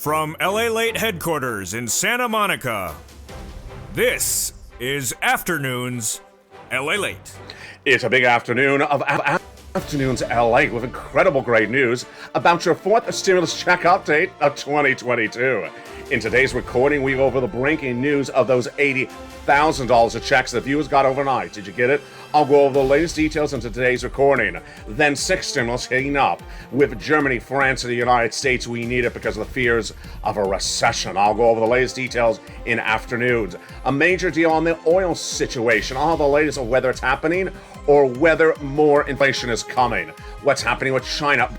From LA Late headquarters in Santa Monica, this is Afternoons LA Late. It's a big afternoon of Afternoons LA with incredible great news about your fourth stimulus check update of 2022. In today's recording, we go over the breaking news of those $80,000 of checks the viewers got overnight. Did you get it? I'll go over the latest details into today's recording. Then six stimulus hitting up. With Germany, France, and the United States, we need it because of the fears of a recession. I'll go over the latest details in Afternoons. A major deal on the oil situation. I'll have the latest of whether it's happening or whether more inflation is coming. What's happening with China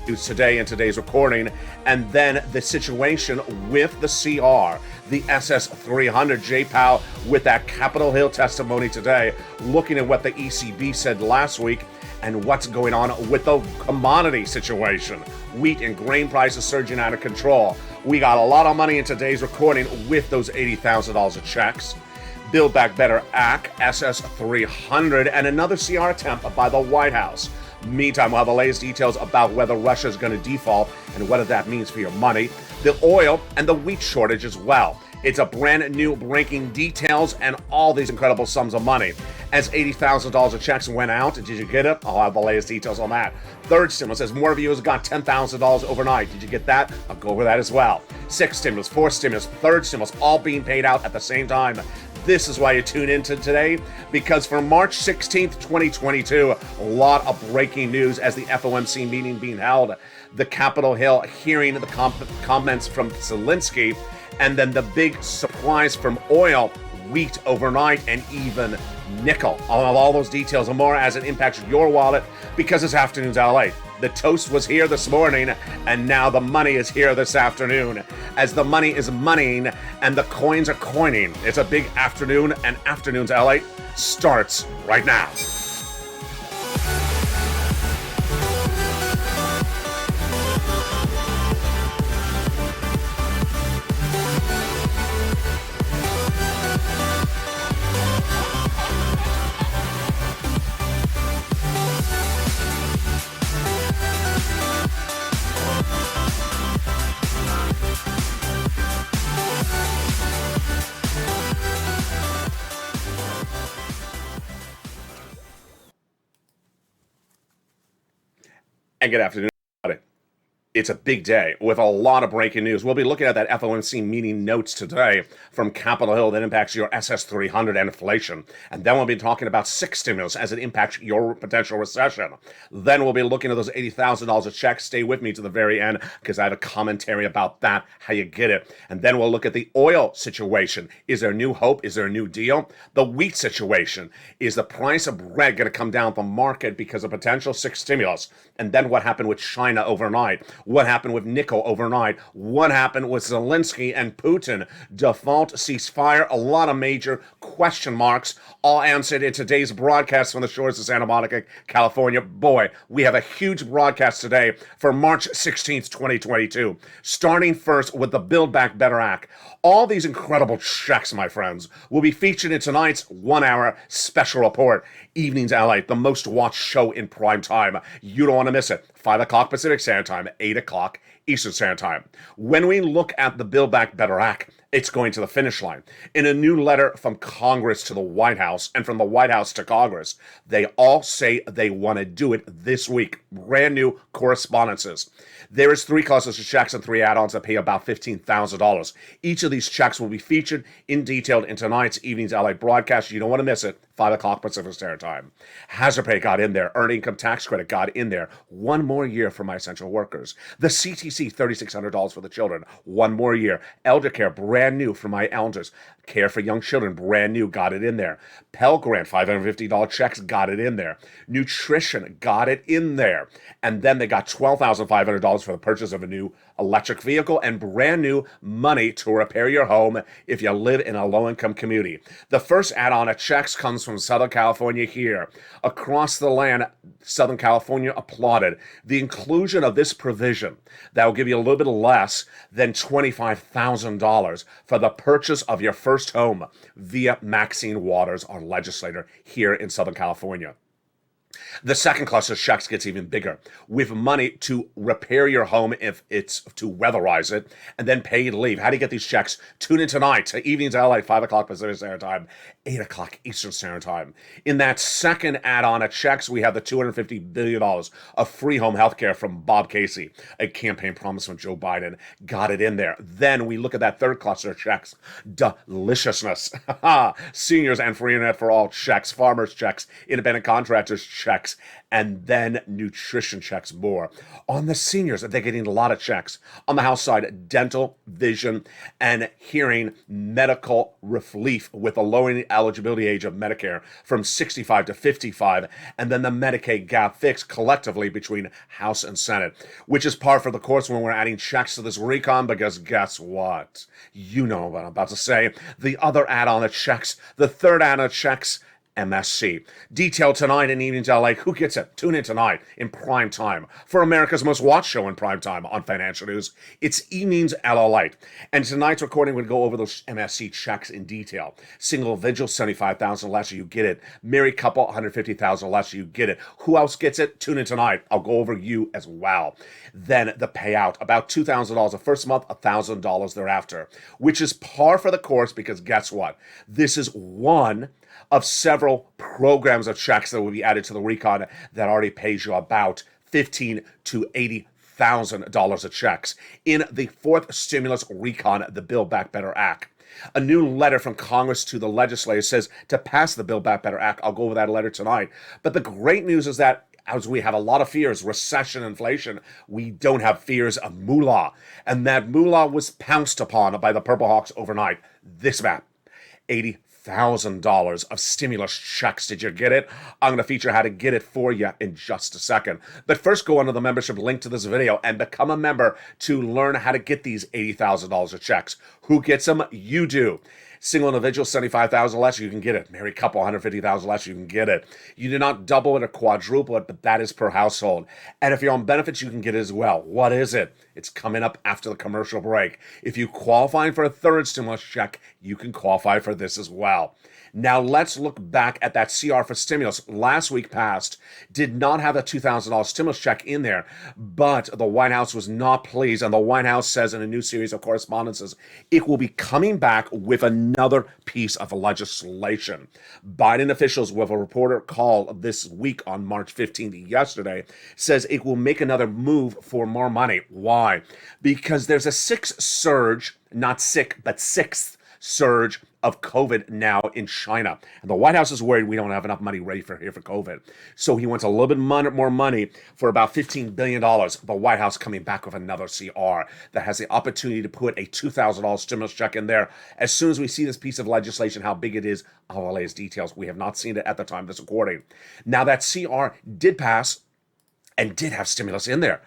news today in today's recording. And then the situation with the CR, the SS300. Jay Powell with that Capitol Hill testimony today, looking at what the ECB said last week and what's going on with the commodity situation. Wheat and grain prices surging out of control. We got a lot of money in today's recording with those $80,000 of checks. Build Back Better Act, SS300, and another CR attempt by the White House. Meantime, we'll have the latest details about whether Russia is going to default and what that means for your money. The oil and the wheat shortage as well. It's a brand new breaking details and all these incredible sums of money. As $80,000 of checks went out, did you get it? I'll have the latest details on that. Third stimulus says more viewers got $10,000 overnight. Did you get that? I'll go over that as well. Sixth stimulus, fourth stimulus, third stimulus, all being paid out at the same time. This is why you tune in to today, because for March 16th, 2022, a lot of breaking news as the FOMC meeting being held, the Capitol Hill hearing the comments from Zelensky, and then the big surprise from oil, wheat overnight, and even nickel. I'll have all those details and more as it impacts your wallet because it's Afternoons LA. The toast was here this morning, and now the money is here this afternoon. As the money is moneying and the coins are coining, it's a big afternoon, and Afternoons LA starts right now. And good afternoon, everybody. It's a big day with a lot of breaking news. We'll be looking at that FOMC meeting notes today from Capitol Hill that impacts your SS300 and inflation. And then we'll be talking about six stimulus as it impacts your potential recession. Then we'll be looking at those $80,000 of checks. Stay with me to the very end because I have a commentary about that, how you get it. And then we'll look at the oil situation. Is there new hope? Is there a new deal? The wheat situation. Is the price of bread going to come down the market because of potential six stimulus? And then what happened with China overnight? What happened with nickel overnight? What happened with Zelensky and Putin? Default, ceasefire, a lot of major question marks, all answered in today's broadcast from the shores of Santa Monica, California. Boy, we have a huge broadcast today for March 16th, 2022. Starting first with the Build Back Better Act. All these incredible checks, my friends, will be featured in tonight's 1 hour special report. Evenings LA, the most watched show in prime time. You don't want to miss it. 5 o'clock Pacific Standard Time, 8 o'clock Eastern Standard Time. When we look at the Build Back Better Act, it's going to the finish line. In a new letter from Congress to the White House and from the White House to Congress, they all say they want to do it this week. Brand new correspondences. There is 3 classes of checks and 3 add-ons that pay about $15,000. Each of these checks will be featured in detail in tonight's Evenings LA broadcast. You don't want to miss it. 5 o'clock Pacific Standard Time. Hazard pay got in there. Earned income tax credit got in there. 1 more year for my essential workers. The CTC, $3,600 for the children. 1 more year. Elder care, brand new for my elders. Care for young children, brand new, got it in there. Pell Grant, $550 checks, got it in there. Nutrition, got it in there. And then they got $12,500 for the purchase of a new electric vehicle and brand new money to repair your home if you live in a low-income community. The first add-on of checks comes from Southern California here. Across the land, Southern California applauded the inclusion of this provision that will give you a little bit less than $25,000 for the purchase of your first home via Maxine Waters, our legislator here in Southern California. The second cluster of checks gets even bigger, with money to repair your home if it's to weatherize it, and then paid leave. How do you get these checks? Tune in tonight to Evenings LA, 5 o'clock Pacific Standard Time, 8 o'clock Eastern Standard Time. In that second add-on of checks, we have the $250 billion of free home health care from Bob Casey, a campaign promise from Joe Biden. Got it in there. Then we look at that third cluster of checks. Deliciousness. Seniors and free internet for all checks, farmers checks, independent contractors checks, and then nutrition checks more. On the seniors, they're getting a lot of checks. On the house side, dental, vision, and hearing medical relief with the lowering eligibility age of Medicare from 65 to 55, and then the Medicaid gap fixed collectively between House and Senate, which is par for the course when we're adding checks to this recon, because guess what? You know what I'm about to say. The other add-on of checks, the third add-on of checks, MSC. Detailed tonight in Evenings LA. Who gets it? Tune in tonight in prime time for America's most watched show in prime time on financial news. It's Evenings LA. And tonight's recording would go over those MSC checks in detail. Single individual, 75,000 less, you get it. Married couple, 150,000 less, you get it. Who else gets it? Tune in tonight. I'll go over you as well. Then the payout, about $2,000 the first month, $1,000 thereafter, which is par for the course, because guess what? This is one of several programs of checks that will be added to the recon that already pays you about $15,000 to $80,000 of checks in the fourth stimulus recon, the Build Back Better Act. A new letter from Congress to the legislators says to pass the Build Back Better Act. I'll go over that letter tonight. But the great news is that as we have a lot of fears, recession, inflation, we don't have fears of moolah. And that moolah was pounced upon by the Purple Hawks overnight. This map, $80,000 of stimulus checks. Did you get it? I'm going to feature how to get it for you in just a second. But first, go onto the membership link to this video and become a member to learn how to get these $80,000 of checks. Who gets them? You do. Single individual, 75,000 less, you can get it. Married couple, 150,000 less, you can get it. You do not double it or quadruple it, but that is per household. And if you're on benefits, you can get it as well. What is it? It's coming up after the commercial break. If you qualify for a third stimulus check, you can qualify for this as well. Now let's look back at that CR for stimulus. Last week passed, did not have a $2,000 stimulus check in there, but the White House was not pleased, and the White House says in a new series of correspondences, it will be coming back with another piece of legislation. Biden officials, with a reporter call this week on March 15th, yesterday, says it will make another move for more money. Why? Because there's a sixth surge, not sick, but sixth surge of COVID now in China. And the White House is worried we don't have enough money ready for COVID. So he wants a little bit more money for about $15 billion. The White House coming back with another CR that has the opportunity to put a $2,000 stimulus check in there. As soon as we see this piece of legislation, how big it is, I'll relay its details. We have not seen it at the time of this recording. Now that CR did pass and did have stimulus in there.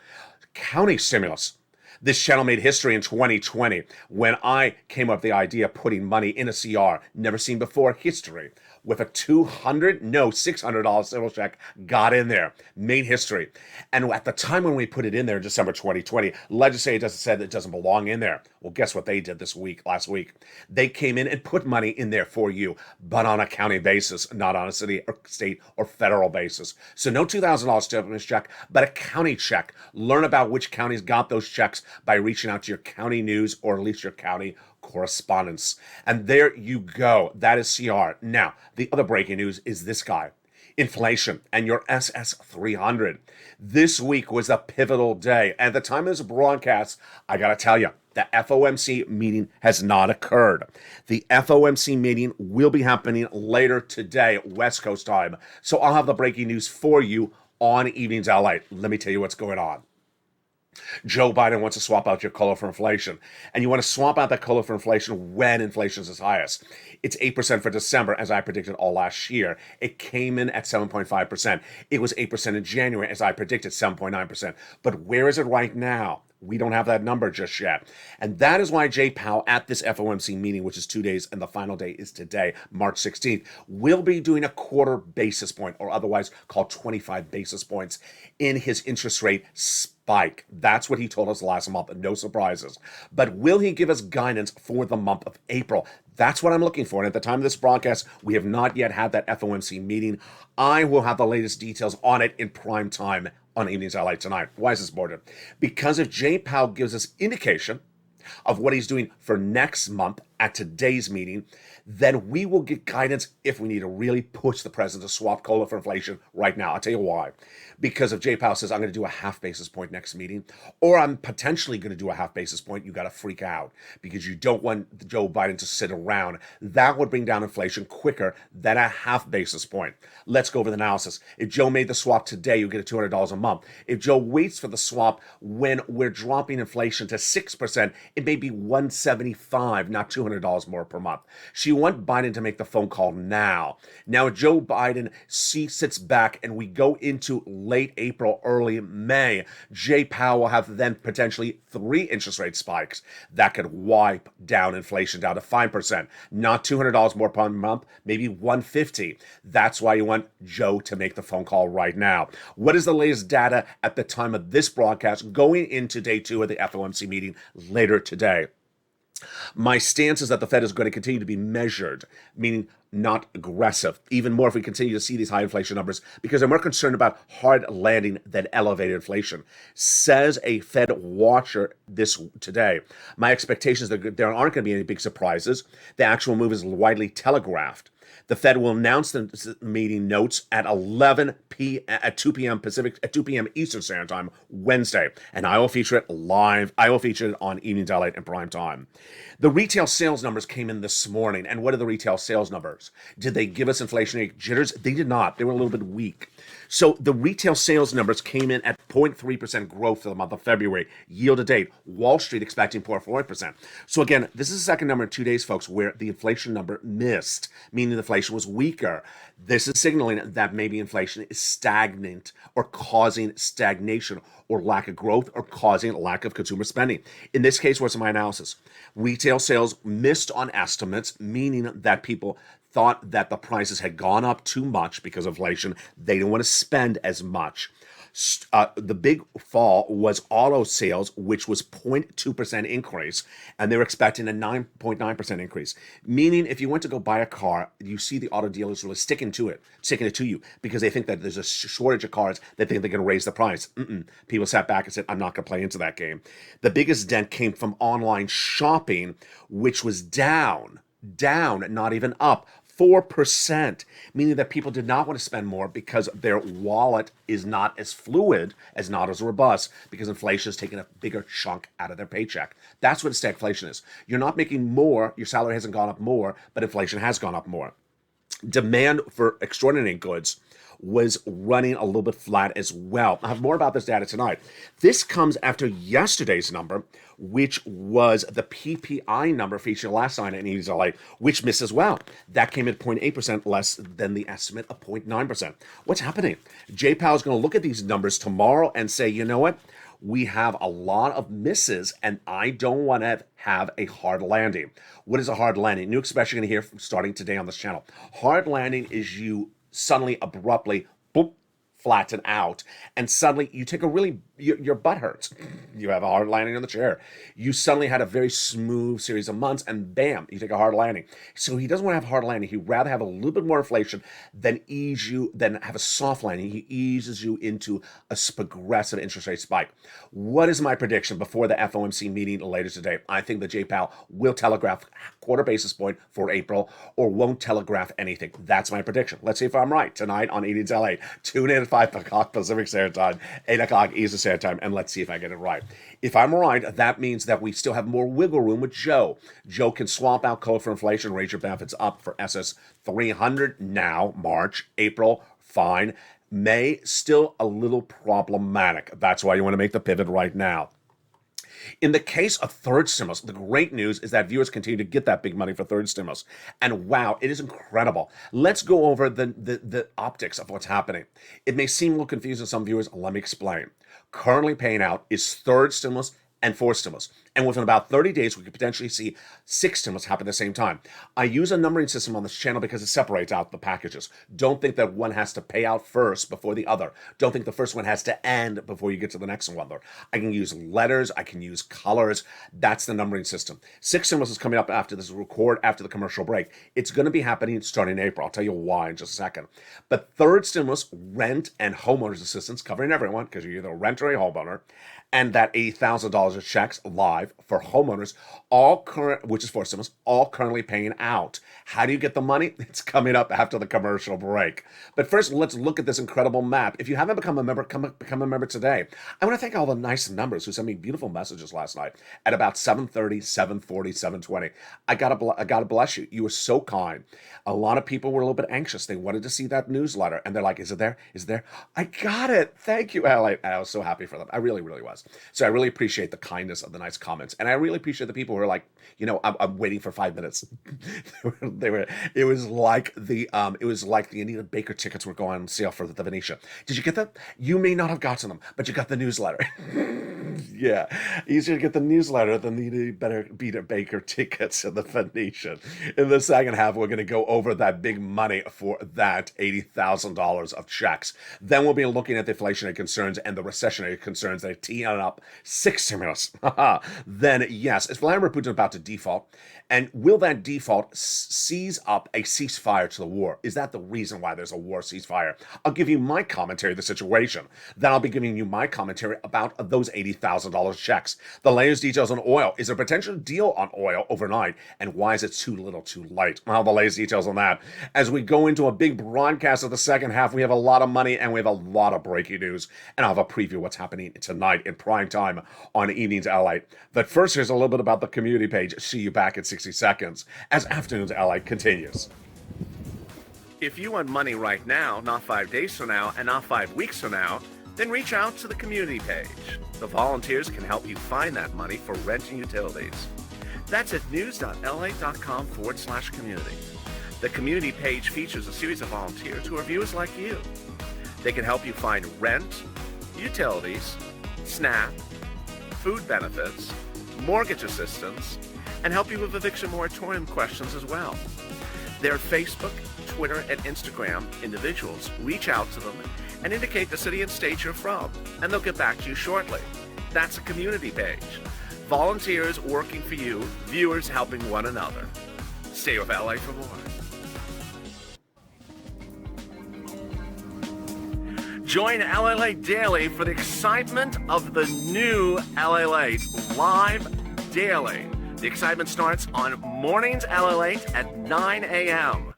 County stimulus. This channel made history in 2020 when I came up with the idea of putting money in a CR, never seen before history, with a $600 stimulus check got in there, made history. And at the time when we put it in there in December 2020, legislators said it doesn't belong in there. Well, guess what they did last week? They came in and put money in there for you, but on a county basis, not on a city or state or federal basis. So no $2,000 stimulus check, but a county check. Learn about which counties got those checks by reaching out to your county news or at least your county correspondence. And there you go. That is CR. Now, the other breaking news is this guy. Inflation and your SS300. This week was a pivotal day. At the time of this broadcast, I got to tell you, the FOMC meeting has not occurred. The FOMC meeting will be happening later today, West Coast time. So I'll have the breaking news for you on Evenings LA. Let me tell you what's going on. Joe Biden wants to swap out your COLA for inflation. And you want to swap out that COLA for inflation when inflation is its highest. It's 8% for December, as I predicted all last year. It came in at 7.5%. It was 8% in January, as I predicted 7.9%. But where is it right now? We don't have that number just yet. And that is why Jay Powell at this FOMC meeting, which is 2 days, and the final day is today, March 16th, will be doing a quarter basis point, or otherwise called 25 basis points, in his interest rate spike spike. That's what he told us last month. No surprises. But will he give us guidance for the month of April? That's what I'm looking for. And at the time of this broadcast, we have not yet had that FOMC meeting. I will have the latest details on it in prime time on Evenings LA tonight. Why is this important? Because if Jay Powell gives us indication of what he's doing for next month at today's meeting, then we will get guidance if we need to really push the president to swap COLA for inflation right now. I'll tell you why. Because if Jay Powell says, I'm going to do a half basis point next meeting, or I'm potentially going to do a half basis point, you got to freak out because you don't want Joe Biden to sit around. That would bring down inflation quicker than a half basis point. Let's go over the analysis. If Joe made the swap today, you get $200 a month. If Joe waits for the swap when we're dropping inflation to 6%, it may be $175, not $200 more per month. So you want Biden to make the phone call now. Now, if Joe Biden sits back and we go into late April, early May, Jay Powell will have then potentially 3 interest rate spikes that could wipe down inflation down to 5%, not $200 more per month, maybe $150. That's why you want Joe to make the phone call right now. What is the latest data at the time of this broadcast going into day 2 of the FOMC meeting later today? My stance is that the Fed is going to continue to be measured, meaning not aggressive, even more if we continue to see these high inflation numbers, because I'm more concerned about hard landing than elevated inflation. Says a Fed watcher this today. My expectation is that there aren't going to be any big surprises. The actual move is widely telegraphed. The Fed will announce the meeting notes at 2 p.m. Pacific, at 2 p.m. Eastern Standard Time, Wednesday. And I will feature it live. I will feature it on Evenings LA in prime time. The retail sales numbers came in this morning. And what are the retail sales numbers? Did they give us inflationary jitters? They did not. They were a little bit weak. So the retail sales numbers came in at 0.3% growth for the month of February. Year to date, Wall Street expecting 0.4%. So again, this is the second number in 2 days, folks, where the inflation number missed, meaning the inflation was weaker. This is signaling that maybe inflation is stagnant or causing stagnation or lack of growth or causing lack of consumer spending. In this case, what's my analysis? Retail sales missed on estimates, meaning that people thought that the prices had gone up too much because of inflation. They didn't want to spend as much. The big fall was auto sales, which was 0.2% increase, and they were expecting a 9.9% increase. Meaning, if you went to go buy a car, you see the auto dealers really sticking it to you because they think that there's a shortage of cars. They think they're going to raise the price. People sat back and said, I'm not going to play into that game. The biggest dent came from online shopping, which was down, not even up. 4%, meaning that people did not want to spend more because their wallet is not as fluid, not as robust, because inflation is taking a bigger chunk out of their paycheck. That's what stagflation is. You're not making more, your salary hasn't gone up more, but inflation has gone up more. Demand for extraordinary goods was running a little bit flat as well. I'll have more about this data tonight. This comes after yesterday's number, which was the PPI number featured last night in Evenings LA, which missed as well. That came at 0.8% less than the estimate of 0.9%. What's happening? Jay Powell's going to look at these numbers tomorrow and say, you know what? We have a lot of misses, and I don't want to have a hard landing. What is a hard landing? New expression you're going to hear starting today on this channel. Hard landing is you suddenly, abruptly, boop, flatten out, and suddenly you take a really, your butt hurts. You have a hard landing on the chair. You suddenly had a very smooth series of months, and bam, you take a hard landing. So he doesn't want to have a hard landing. He'd rather have a little bit more inflation than have a soft landing. He eases you into a progressive interest rate spike. What is my prediction before the FOMC meeting later today? I think that Jay Powell will telegraph quarter basis point for April or won't telegraph anything. That's my prediction. Let's see if I'm right tonight on Evenings LA. Tune in at 5 o'clock Pacific Standard Time, 8 o'clock Eastern Standard Time, and let's see if I get it right. If I'm right, that means that we still have more wiggle room with Joe. Joe can swap out code for inflation, raise your benefits up for SS 300 now, March, April, fine. May, still a little problematic. That's why you want to make the pivot right now. In the case of third stimulus, the great news is that viewers continue to get that big money for third stimulus. And wow, it is incredible. Let's go over the optics of what's happening. It may seem a little confusing to some viewers. Let me explain. Currently paying out is third stimulus and 4 stimulus. And within about 30 days, we could potentially see 6 stimulus happen at the same time. I use a numbering system on this channel because it separates out the packages. Don't think that one has to pay out first before the other. Don't think the first one has to end before you get to the next one. I can use letters. I can use colors. That's the numbering system. 6 stimulus is coming up after this record, after the commercial break. It's going to be happening starting in April. I'll tell you why in just a second. But third stimulus, rent and homeowners assistance, covering everyone because you're either a renter or a homeowner, and that $80,000 of checks live for homeowners, all current, which is 4 stimulus, all currently paying out. How do you get the money? It's coming up after the commercial break. But first, let's look at this incredible map. If you haven't become a member, become a member today. I want to thank all the nice numbers who sent me beautiful messages last night at about 7:30, 7:40, 7:20. I gotta bless you. You were so kind. A lot of people were a little bit anxious. They wanted to see that newsletter, and they're like, "Is it there? Is it there?" I got it. Thank you, Ally. I was so happy for them. I really, really was. So I really appreciate the kindness of the nice comments, and I really appreciate the people who are like, I'm waiting for 5 minutes. It was like the Anita Baker tickets were going on sale for the Venetian. Did you get them? You may not have gotten them, but you got the newsletter. Yeah, easier to get the newsletter than the Anita Baker tickets in the Venetian. In the second half, we're going to go over that big money for that $80,000 of checks. Then we'll be looking at the inflationary concerns and the recessionary concerns that are teeing up 6 stimulus. Then, yes, is Vladimir Putin about to default? And will that default seize up a ceasefire to the war? Is that the reason why there's a war ceasefire? I'll give you my commentary of the situation. Then I'll be giving you my commentary about those $80,000 checks. The latest details on oil. Is there a potential deal on oil overnight? And why is it too little too late? Well, the latest details on that. As we go into a big broadcast of the second half, we have a lot of money and we have a lot of breaking news. And I'll have a preview of what's happening tonight in prime time on Evenings LA. But first, here's a little bit about the community page. See you back in 60 seconds as Afternoons LA continues. If you want money right now, not 5 days from now, and not 5 weeks from now, then reach out to the community page. The volunteers can help you find that money for rent and utilities. That's at news.la.com/community. The community page features a series of volunteers who are viewers like you. They can help you find rent, utilities, SNAP, food benefits, mortgage assistance, and help you with eviction moratorium questions as well. Their Facebook, Twitter, and Instagram individuals reach out to them and indicate the city and state you're from, and they'll get back to you shortly. That's a community page. Volunteers working for you, viewers helping one another. Stay with LA for more. Join LA Late Daily for the excitement of the new LA Late live daily. The excitement starts on mornings LA Late at 9 a.m.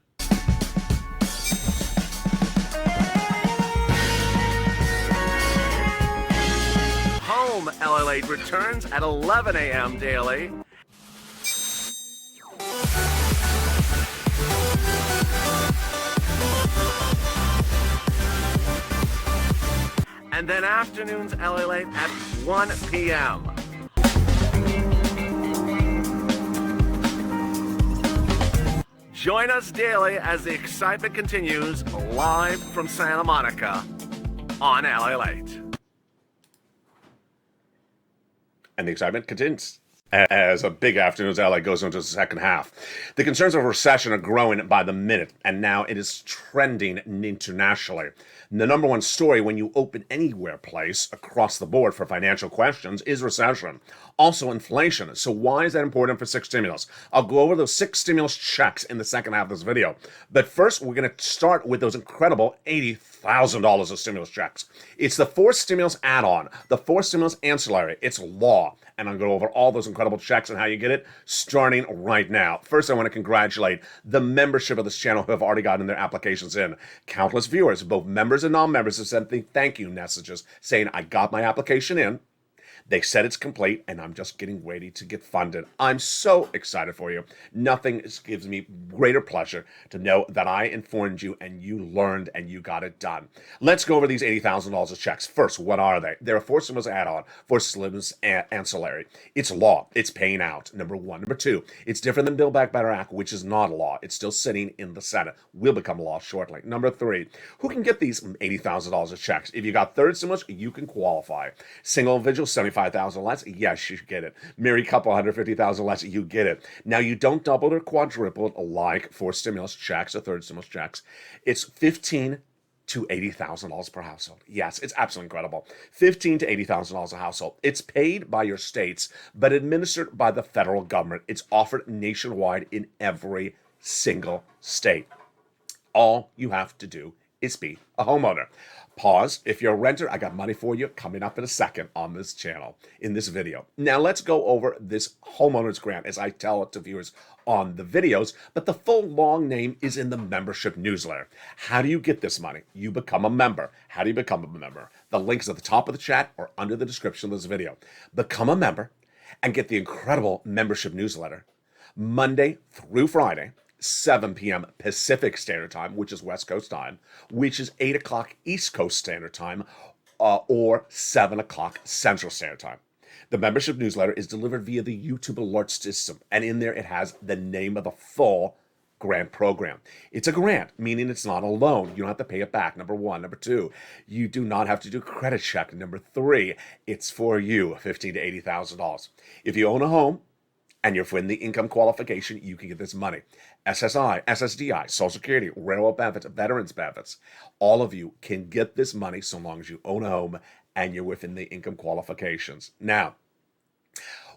Home LA Late returns at 11 a.m. daily. And then afternoons LA Late at 1 p.m. Join us daily as the excitement continues live from Santa Monica on LA Late. And the excitement continues as a big Afternoons LA goes into the second half. The concerns of recession are growing by the minute, and now it is trending internationally. The number one story when you open anywhere place across the board for financial questions is recession. Also inflation. So why is that important for 6 stimulus? I'll go over those 6 stimulus checks in the second half of this video. But first, we're going to start with those incredible $80,000 of stimulus checks. It's the 4 stimulus add-on, the 4 stimulus ancillary. It's law. And I'll go over all those incredible checks and how you get it starting right now. First, I want to congratulate the membership of this channel who have already gotten their applications in. Countless viewers, both members and non-members, have sent the thank you messages saying, I got my application in. They said it's complete, and I'm just getting ready to get funded. I'm so excited for you. Nothing gives me greater pleasure to know that I informed you, and you learned, and you got it done. Let's go over these $80,000 of checks. First, what are they? They're a 4 stimulus add-on, 4 stimulus ancillary. It's law. It's paying out, number one. Number two, it's different than Build Back Better Act, which is not a law. It's still sitting in the Senate. Will become law shortly. Number three, who can get these $80,000 of checks? If you got third stimulus, you can qualify. Single individual, $75,000 25,000 less, yes, you get it. Married couple, 150,000 less, you get it. Now, you don't double or quadruple it like for stimulus checks or third stimulus checks. It's 15 to $80,000 per household. Yes, it's absolutely incredible. $15 to $80,000 a household. It's paid by your states, but administered by the federal government. It's offered nationwide in every single state. All you have to do is be a homeowner. Pause. If you're a renter, I got money for you coming up in a second on this channel, in this video. Now let's go over this homeowners grant as I tell it to viewers on the videos, but the full long name is in the membership newsletter. How do you get this money? You become a member. How do you become a member? The link's at the top of the chat or under the description of this video. Become a member and get the incredible membership newsletter Monday through Friday, 7 p.m. Pacific Standard Time, which is West Coast time, which is 8 o'clock East Coast Standard Time, or 7 o'clock Central Standard Time. The membership newsletter is delivered via the YouTube alert system, and in there it has the name of the full grant program. It's a grant, meaning it's not a loan. You don't have to pay it back, number one. Number two, you do not have to do a credit check. Number three, it's for you, $15,000 to $80,000. If you own a home, and you're within the income qualification, you can get this money. SSI, SSDI, Social Security, railroad benefits, veterans benefits. All of you can get this money so long as you own a home and you're within the income qualifications. Now,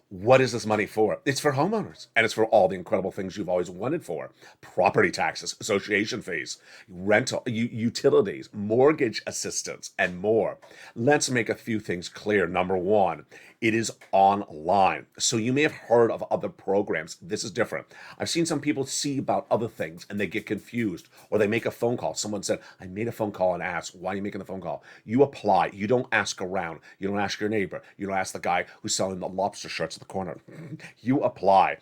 what is this money for? It's for homeowners, and it's for all the incredible things you've always wanted for. Property taxes, association fees, rental, utilities, mortgage assistance, and more. Let's make a few things clear. Number one, it is online. So you may have heard of other programs. This is different. I've seen some people see about other things and they get confused, or they make a phone call. Someone said, I made a phone call and asked, why are you making the phone call? You apply. You don't ask around. You don't ask your neighbor. You don't ask the guy who's selling the lobster shirts at the corner. You apply,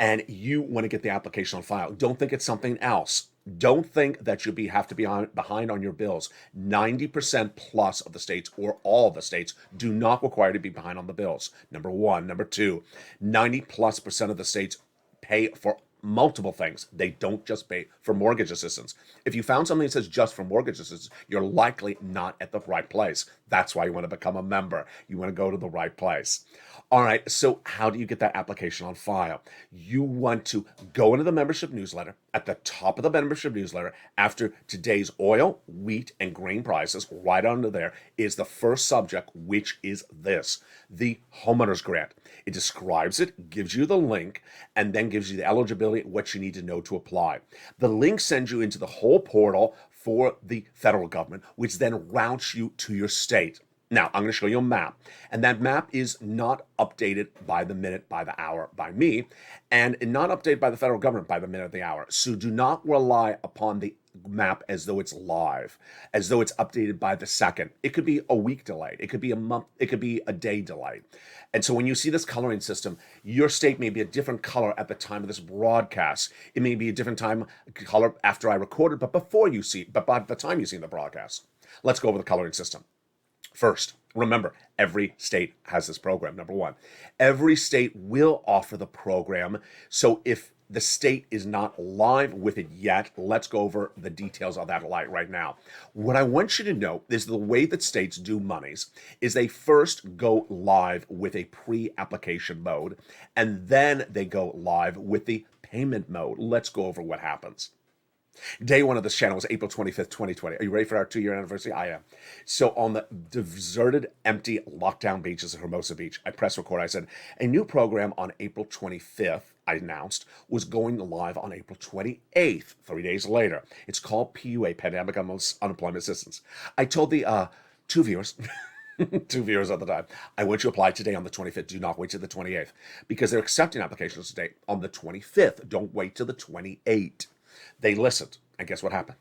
and you want to get the application on file. Don't think it's something else. Don't think that you have to be behind on your bills. 90% plus of the states, or all the states, do not require you to be behind on the bills. Number one. Number two, 90+% of the states pay for multiple things. They don't just pay for mortgage assistance. If you found something that says just for mortgage assistance, you're likely not at the right place. That's why you want to become a member. You want to go to the right place. All right, so how do you get that application on file? You want to go into the membership newsletter. At the top of the membership newsletter, after today's oil, wheat, and grain prices, right under there is the first subject, which is this, the homeowners grant. It describes it, gives you the link, and then gives you the eligibility, what you need to know to apply. The link sends you into the whole portal for the federal government, which then routes you to your state. Now, I'm going to show you a map, and that map is not updated by the minute, by the hour, by me, and not updated by the federal government by the minute, the hour. So do not rely upon the map as though it's live, as though it's updated by the second. It could be a week delayed. It could be a month. It could be a day delayed. And so when you see this coloring system, your state may be a different color at the time of this broadcast. It may be a different color after I recorded, but by the time you see the broadcast. Let's go over the coloring system. First, remember, every state has this program, number one. Every state will offer the program. So if the state is not live with it yet, let's go over the details of that right now. What I want you to know is the way that states do monies is they first go live with a pre-application mode, and then they go live with the payment mode. Let's go over what happens. Day one of this channel was April 25th, 2020. Are you ready for our 2-year anniversary? I am. So on the deserted, empty, lockdown beaches of Hermosa Beach, I pressed record. I said, a new program on April 25th, I announced, was going live on April 28th, 3 days later. It's called PUA, Pandemic Unemployment Assistance. I told the two viewers, two viewers at the time, I want you to apply today on the 25th. Do not wait till the 28th, because they're accepting applications today on the 25th. Don't wait till the 28th. They listened, and guess what happened?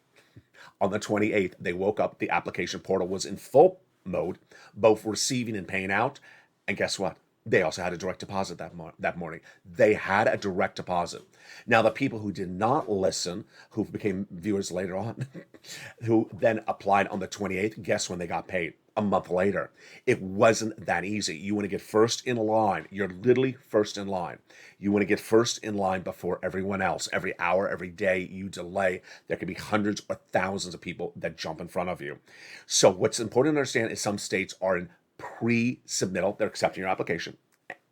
On the 28th, they woke up, the application portal was in full mode, both receiving and paying out, and guess what? They also had a direct deposit that morning. They had a direct deposit. Now, the people who did not listen, who became viewers later on, who then applied on the 28th, guess when they got paid? A month later. It wasn't that easy. You want to get first in line. You're literally first in line. You want to get first in line before everyone else. Every hour, every day you delay, there could be hundreds or thousands of people that jump in front of you. So what's important to understand is some states are in pre-submittal. They're accepting your application.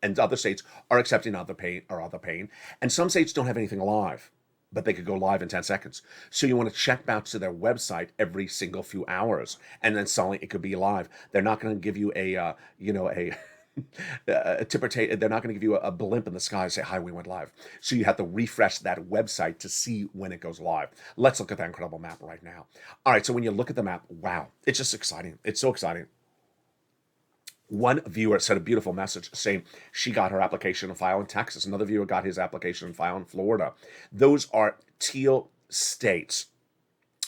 And other states are accepting other paying. And some states don't have anything live, but they could go live in 10 seconds. So you want to check back to their website every single few hours, and then suddenly it could be live. They're not going to give you a they're not going to give you a blimp in the sky and say, hi, we went live. So you have to refresh that website to see when it goes live. Let's look at that incredible map right now. All right, so when you look at the map, wow, it's just exciting. It's so exciting. One viewer sent a beautiful message saying she got her application and file in Texas. Another viewer got his application and file in Florida. Those are teal states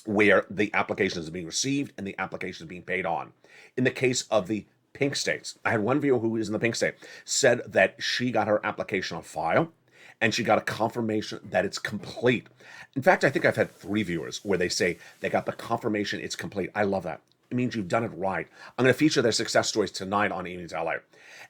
where the application is being received and the application is being paid on. In the case of the pink states, I had one viewer who is in the pink state, said that she got her application on file and she got a confirmation that it's complete. In fact, I think I've had 3 viewers where they say they got the confirmation it's complete. I love that. It means you've done it right. I'm going to feature their success stories tonight on Evenings LA.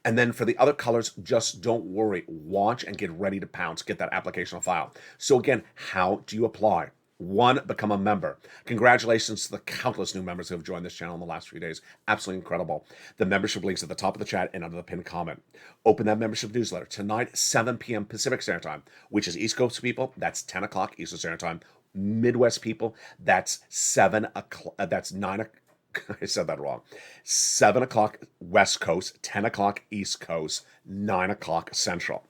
And then for the other colors, just don't worry. Watch and get ready to pounce. Get that application on file. So again, how do you apply? 1, become a member. Congratulations to the countless new members who have joined this channel in the last few days. Absolutely incredible. The membership links at the top of the chat and under the pinned comment. Open that membership newsletter tonight, 7 p.m. Pacific Standard Time, which is East Coast people. That's 10 o'clock Eastern Standard Time. Midwest people, that's 7 o'clock. That's 9 o'clock. I said that wrong. 7 o'clock West Coast, 10 o'clock East Coast, 9 o'clock Central.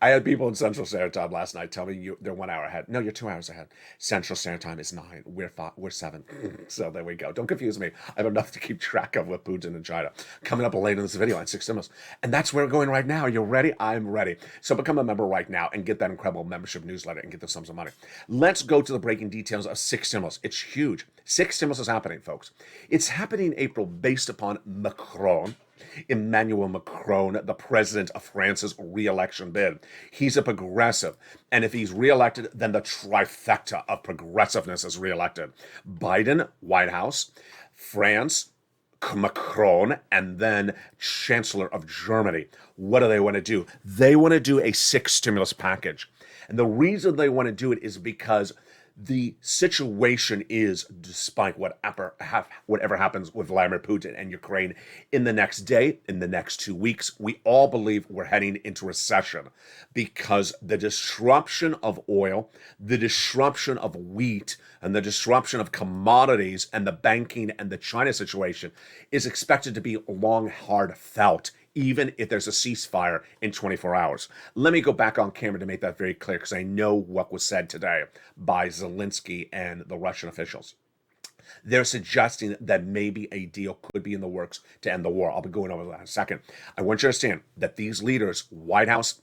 I had people in Central Standard Time last night tell me they're 1 hour ahead. No, you're 2 hours ahead. Central Standard Time is 9. We're 7. So there we go. Don't confuse me. I have enough to keep track of with Putin and China. Coming up later in this video on 6 Stimulus. And that's where we're going right now. Are you ready? I'm ready. So become a member right now and get that incredible membership newsletter and get the sums of money. Let's go to the breaking details of 6 Stimulus. It's huge. 6 Stimulus is happening, folks. It's happening in April based upon Emmanuel Macron, the president of France's re-election bid. He's a progressive, and if he's re-elected, then the trifecta of progressiveness is re-elected. Biden, White House, France, Macron, and then Chancellor of Germany. What do they want to do? They want to do a 6 stimulus package. And the reason they want to do it is because the situation is, despite whatever happens with Vladimir Putin and Ukraine in the next day, in the next 2 weeks, we all believe we're heading into recession because the disruption of oil, the disruption of wheat, and the disruption of commodities and the banking and the China situation is expected to be long, hard felt, even if there's a ceasefire in 24 hours. Let me go back on camera to make that very clear because I know what was said today by Zelensky and the Russian officials. They're suggesting that maybe a deal could be in the works to end the war. I'll be going over that in a second. I want you to understand that these leaders, White House,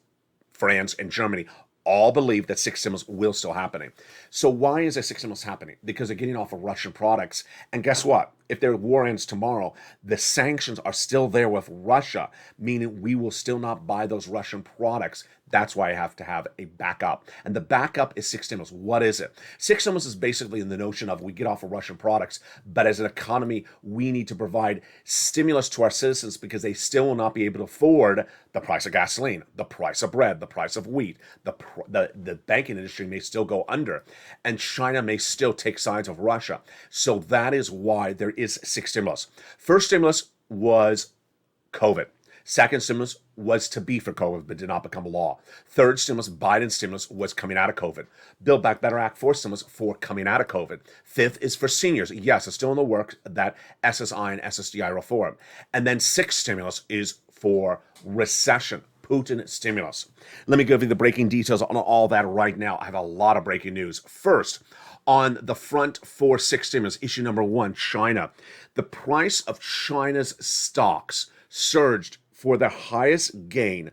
France, and Germany, all believe that 6 stimulus will still happening. So why is a 6 stimulus happening? Because they're getting off of Russian products. And guess what? If their war ends tomorrow, the sanctions are still there with Russia, meaning we will still not buy those Russian products. That's why I have to have a backup. And the backup is 6 stimulus. What is it? 6 stimulus is basically in the notion of we get off of Russian products, but as an economy, we need to provide stimulus to our citizens because they still will not be able to afford the price of gasoline, the price of bread, the price of wheat. The banking industry may still go under, and China may still take sides of Russia. So that is why there is 6 stimulus. First stimulus was COVID. Second stimulus was to be for COVID, but did not become law. Third stimulus, Biden stimulus, was coming out of COVID. Build Back Better Act, fourth stimulus for coming out of COVID. Fifth is for seniors. Yes, it's still in the works, that SSI and SSDI reform. And then sixth stimulus is for recession, Putin stimulus. Let me give you the breaking details on all that right now. I have a lot of breaking news. First, on the front for 6 stimulus, issue number 1, China. The price of China's stocks surged for the highest gain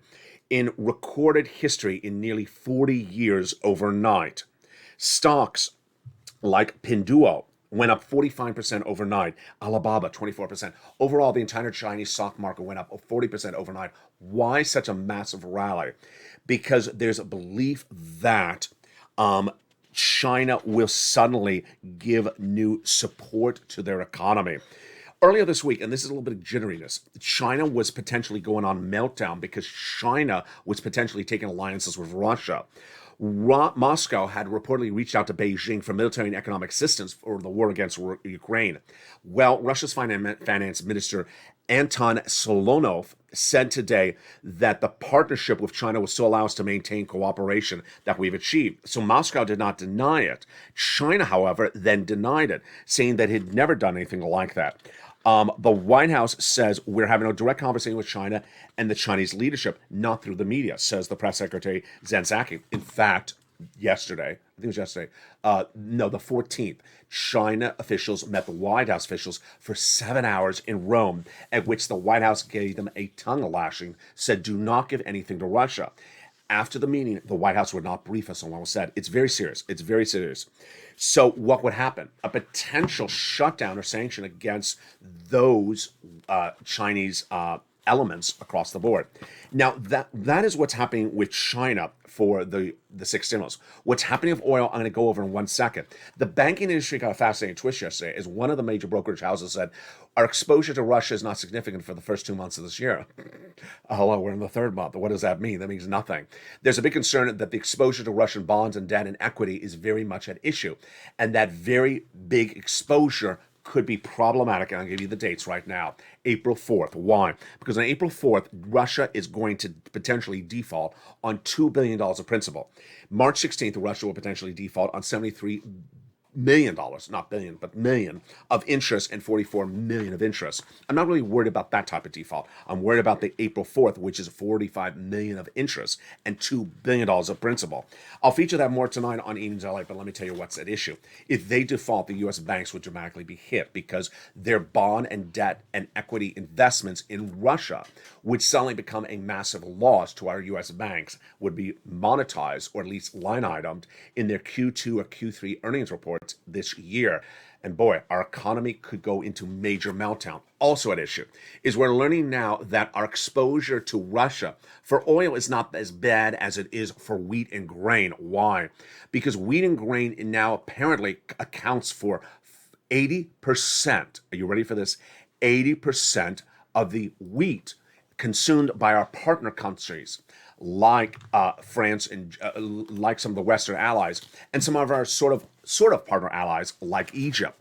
in recorded history in nearly 40 years overnight. Stocks like Pinduo went up 45% overnight. Alibaba, 24%. Overall, the entire Chinese stock market went up 40% overnight. Why such a massive rally? Because there's a belief that China will suddenly give new support to their economy. Earlier this week, and this is a little bit of jitteriness, China was potentially going on meltdown because China was potentially taking alliances with Russia. Moscow had reportedly reached out to Beijing for military and economic assistance for the war against Ukraine. Well, Russia's finance minister Anton Solonov said today that the partnership with China will still allow us to maintain cooperation that we've achieved. So Moscow did not deny it. China, however, then denied it, saying that it had never done anything like that. The White House says we're having a direct conversation with China and the Chinese leadership, not through the media, says the press secretary Jen Psaki. In fact, yesterday, I think it was yesterday, no, the 14th, China officials met the White House officials for 7 hours in Rome, at which the White House gave them a tongue lashing, said, do not give anything to Russia. After the meeting, the White House would not brief us on what was said. It's very serious. It's very serious. So what would happen? A potential shutdown or sanction against those Chinese elements across the board. Now, that is what's happening with China for the six stimulus. What's happening with oil, I'm going to go over in 1 second. The banking industry got a fascinating twist yesterday, as one of the major brokerage houses said, our exposure to Russia is not significant for the first 2 months of this year. Hello, we're in the third month. What does that mean? That means nothing. There's a big concern that the exposure to Russian bonds and debt and equity is very much at issue. And that very big exposure could be problematic, and I'll give you the dates right now. April 4th. Why? Because on April 4th, Russia is going to potentially default on $2 billion of principal. March 16th, Russia will potentially default on $73 million, not billion, but million of interest and 44 million of interest. I'm not really worried about that type of default. I'm worried about the April 4th, which is 45 million of interest and $2 billion of principal. I'll feature that more tonight on Evenings LA, but let me tell you what's at issue. If they default, the U.S. banks would dramatically be hit because their bond and debt and equity investments in Russia would suddenly become a massive loss to our U.S. banks, would be monetized or at least line itemed in their Q2 or Q3 earnings reports this year. And boy, our economy could go into major meltdown. Also at issue is we're learning now that our exposure to Russia for oil is not as bad as it is for wheat and grain. Why? Because wheat and grain now apparently accounts for 80%. Are you ready for this? 80% of the wheat consumed by our partner countries, like France and like some of the Western allies, and some of our sort of partner allies like Egypt.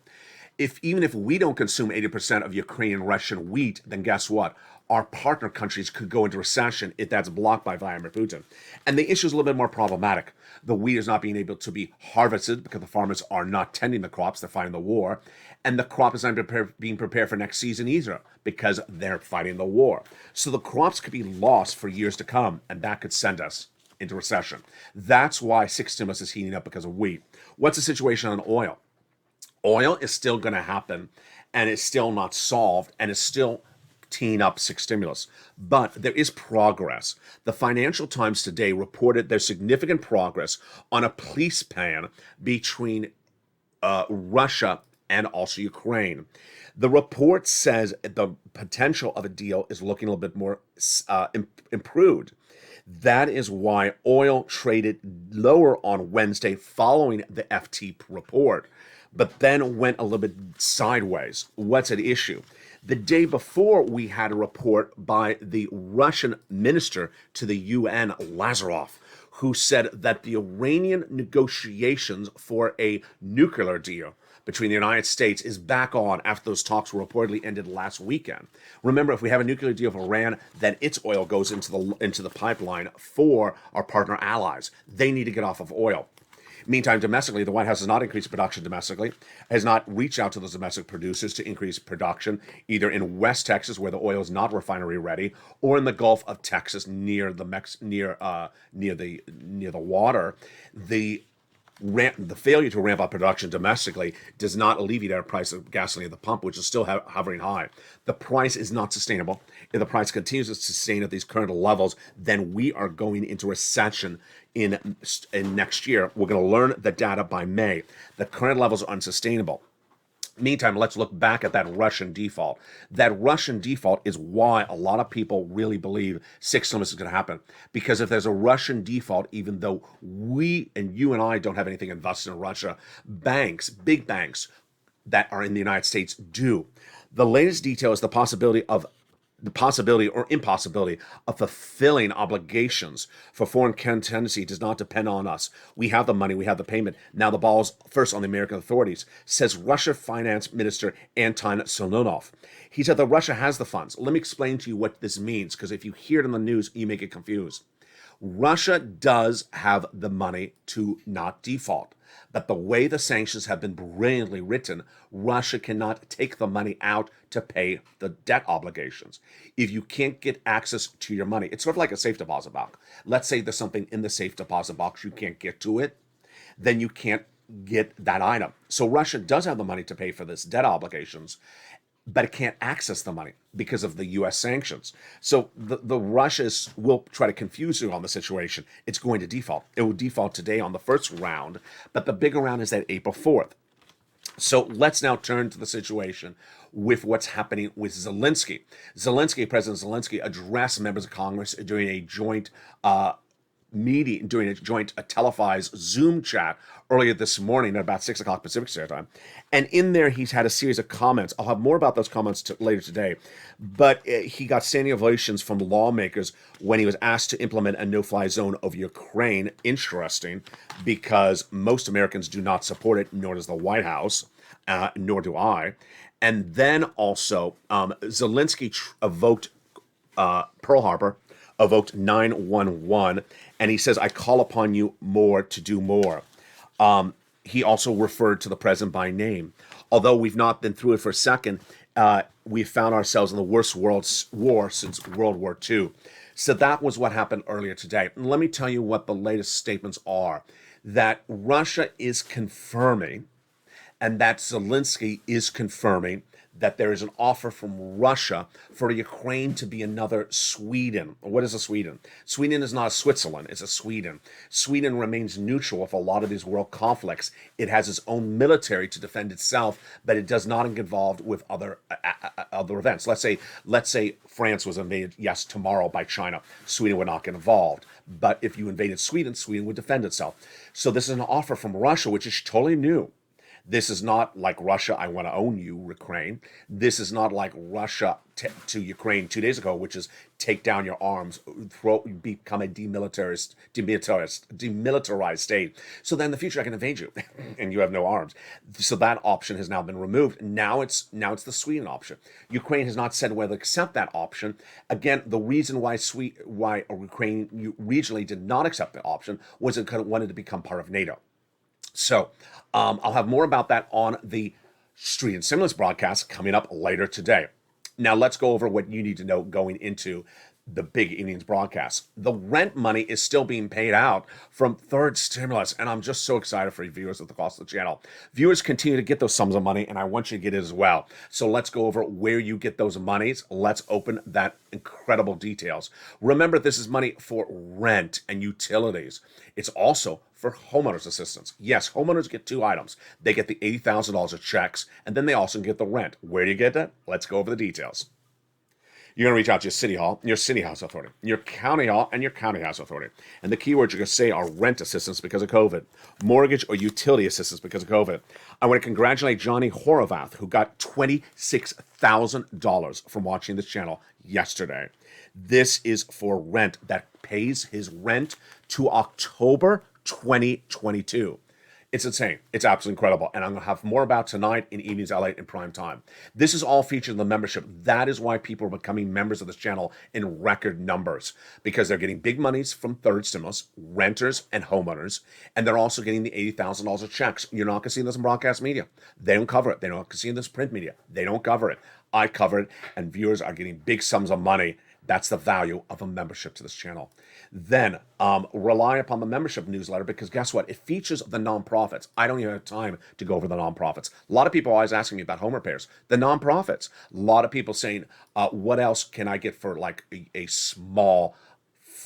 Even if we don't consume 80% of Ukrainian Russian wheat, then guess what? Our partner countries could go into recession if that's blocked by Vladimir Putin. And the issue is a little bit more problematic. The wheat is not being able to be harvested because the farmers are not tending the crops, they're fighting the war. And the crop is not being prepared for next season either because they're fighting the war. So the crops could be lost for years to come, and that could send us into recession. That's why six stimulus is heating up because of wheat. What's the situation on oil? Oil is still going to happen, and it's still not solved, and it's still teeing up six stimulus. But there is progress. The Financial Times today reported there's significant progress on a peace plan between Russia and also Ukraine. The report says the potential of a deal is looking a little bit more improved. That is why oil traded lower on Wednesday following the FT report, but then went a little bit sideways. What's at issue? The day before, we had a report by the Russian minister to the UN, Lazarov, who said that the Iranian negotiations for a nuclear deal between the United States is back on after those talks were reportedly ended last weekend. Remember, if we have a nuclear deal with Iran, then its oil goes into the pipeline for our partner allies. They need to get off of oil. Meantime, domestically, the White House has not increased production domestically, has not reached out to those domestic producers to increase production, either in West Texas, where the oil is not refinery ready, or in the Gulf of Texas near the water. The failure to ramp up production domestically does not alleviate our price of gasoline at the pump, which is still hovering high. The price is not sustainable. If the price continues to sustain at these current levels, then we are going into recession in next year. We're going to learn the data by May. The current levels are unsustainable. Meantime, let's look back at that Russian default. That Russian default is why a lot of people really believe six stimulus is going to happen. Because if there's a Russian default, even though we and you and I don't have anything invested in Russia, banks, big banks that are in the United States do. The latest detail is the possibility of the possibility or impossibility of fulfilling obligations for foreign tendency does not depend on us. We have the money, we have the payment. Now the ball's first on the American authorities, says Russia Finance Minister Anton Solonov. He said that Russia has the funds. Let me explain to you what this means, because if you hear it in the news, you may get confused. Russia does have the money to not default. But the way the sanctions have been brilliantly written, Russia cannot take the money out to pay the debt obligations. If you can't get access to your money, it's sort of like a safe deposit box. Let's say there's something in the safe deposit box, you can't get to it, then you can't get that item. So Russia does have the money to pay for this debt obligations, but it can't access the money because of the U.S. sanctions. So the Russians will try to confuse you on the situation. It's going to default. It will default today on the first round, but the bigger round is that April 4th. So let's now turn to the situation with what's happening with Zelensky. President Zelensky addressed members of Congress during a joint meeting, during a televised Zoom chat earlier this morning at about 6 o'clock Pacific Standard Time. And in there, he's had a series of comments. I'll have more about those comments later today. But he got standing ovations from lawmakers when he was asked to implement a no-fly zone over Ukraine. Interesting, because most Americans do not support it, nor does the White House, nor do I. And then also, Zelensky evoked Pearl Harbor, evoked 911, and he says, I call upon you more to do more. He also referred to the president by name. Although we've not been through it for a second, we found ourselves in the worst war since World War II. So that was what happened earlier today. And let me tell you what the latest statements are. That Russia is confirming, and that Zelensky is confirming, that there is an offer from Russia for Ukraine to be another Sweden. What is a Sweden? Sweden is not a Switzerland, it's a Sweden. Sweden remains neutral with a lot of these world conflicts. It has its own military to defend itself, but it does not get involved with other events. Let's say France was invaded, yes, tomorrow by China. Sweden would not get involved. But if you invaded Sweden, Sweden would defend itself. So this is an offer from Russia, which is totally new. This is not like Russia, I want to own you, Ukraine. This is not like Russia to Ukraine 2 days ago, which is take down your arms, become a demilitarized state. So then in the future I can invade you and you have no arms. So that option has now been removed. Now it's the Sweden option. Ukraine has not said whether to accept that option. Again, the reason why Ukraine regionally did not accept the option was it wanted to become part of NATO. So I'll have more about that on the Street and Stimulus broadcast coming up later today. Now let's go over what you need to know going into the big evening's broadcast. The rent money is still being paid out from third stimulus, and I'm just so excited for you viewers at the cost of the channel. Viewers continue to get those sums of money, and I want you to get it as well. So let's go over where you get those monies. Let's open that incredible details. Remember, this is money for rent and utilities. It's also for homeowners assistance. Yes, homeowners get two items. They get the $80,000 of checks, and then they also get the rent. Where do you get that? Let's go over the details. You're going to reach out to your city hall, your city house authority, your county hall, and your county house authority. And the keywords you're going to say are rent assistance because of COVID, mortgage or utility assistance because of COVID. I want to congratulate Johnny Horvath, who got $26,000 from watching this channel yesterday. This is for rent that pays his rent to October 2022. It's insane. It's absolutely incredible. And I'm going to have more about tonight in Evenings LA in prime time. This is all featured in the membership. That is why people are becoming members of this channel in record numbers, because they're getting big monies from third stimulus, renters and homeowners, and they're also getting the $80,000 of checks. You're not going to see this in broadcast media. They don't cover it. They're not going to see this in print media. They don't cover it. I cover it, and viewers are getting big sums of money. That's the value of a membership to this channel. Then rely upon the membership newsletter, because guess what? It features the nonprofits. I don't even have time to go over the nonprofits. A lot of people are always asking me about home repairs. The nonprofits. A lot of people saying, what else can I get for like a small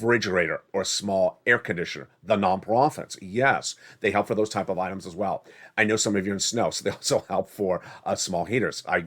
refrigerator or a small air conditioner. The nonprofits, yes, they help for those type of items as well. I know some of you are in snow, so they also help for small heaters. I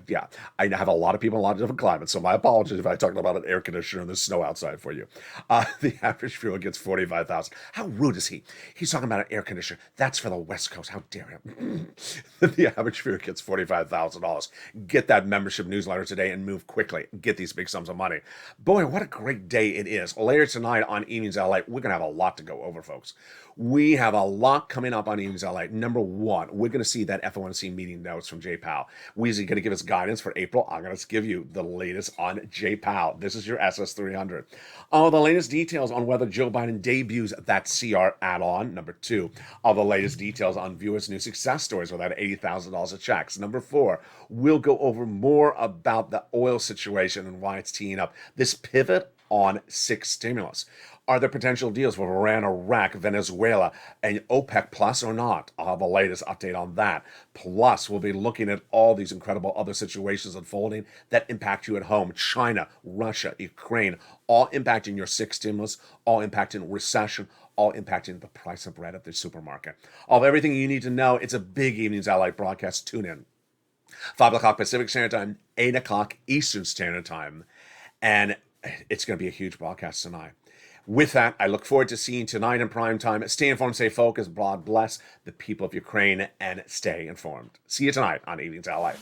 have a lot of people in a lot of different climates, so my apologies if I talked about an air conditioner and there's snow outside for you. The average viewer gets 45,000. How rude is he? He's talking about an air conditioner. That's for the West Coast. How dare him? The average viewer gets $45,000. Get that membership newsletter today and move quickly. Get these big sums of money. Boy, what a great day it is. Later tonight on Evenings LA, we're going to have a lot to go over, folks. We have a lot coming up on Evenings LA. Number one, we're going to see that FOMC meeting notes from Jay Powell. Weezy going to give us guidance for April. I'm going to give you the latest on Jay Powell. This is your SS300. All the latest details on whether Joe Biden debuts that CR add-on. Number two, all the latest details on viewers' new success stories without $80,000 of checks. Number four, we'll go over more about the oil situation and why it's teeing up this pivot on 6 stimulus. Are there potential deals with Iran, Iraq, Venezuela, and OPEC Plus or not? I'll have the latest update on that. Plus, we'll be looking at all these incredible other situations unfolding that impact you at home. China, Russia, Ukraine, all impacting your 6 stimulus, all impacting recession, all impacting the price of bread at the supermarket. All of everything you need to know. It's a big Evenings LA broadcast. Tune in. 5 o'clock Pacific Standard Time, 8 o'clock Eastern Standard Time. And it's going to be a huge broadcast tonight. With that, I look forward to seeing you tonight in prime time. Stay informed, stay focused. God bless the people of Ukraine and stay informed. See you tonight on Evenings LA.